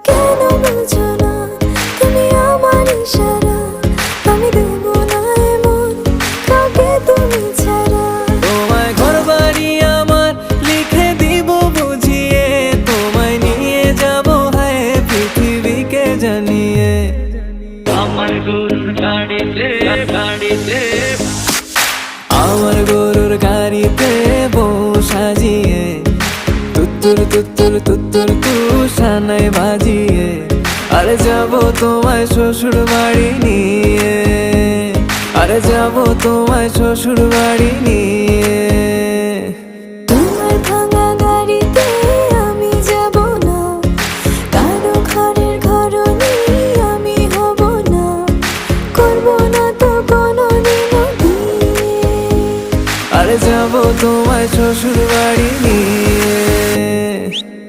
কেন বুঝো না তুমি আমার ইশারা, আমি দেব না এমন কাউকে তুমি ছাড়া। তোমায় ঘরবাড়ি আমার লিখে দিব বুঝিয়ে, তোমায় নিয়ে যাব হায় পৃথিবীকে জানিয়ে। আমার গরুর গাড়িতে গাড়িতে আমার গরুর গাড়িতে বউ সাজিয়ে, তুত্তুর তুত্তুর তুত্তুর তুষানায় বাজিয়ে, আরে যাব তোমায় শ্বশুর বাড়ি নিয়ে, আরে যাব তোমায় শ্বশুর বাড়ি নিয়ে। তোমার ভাঙা গাড়িতে আমি যাব না, কারো ঘরের ঘরনি আমি হব না, করব না তো কোনোদিনও বিয়ে। আরে যাব তোমায় শ্বশুর বাড়ি নিয়ে।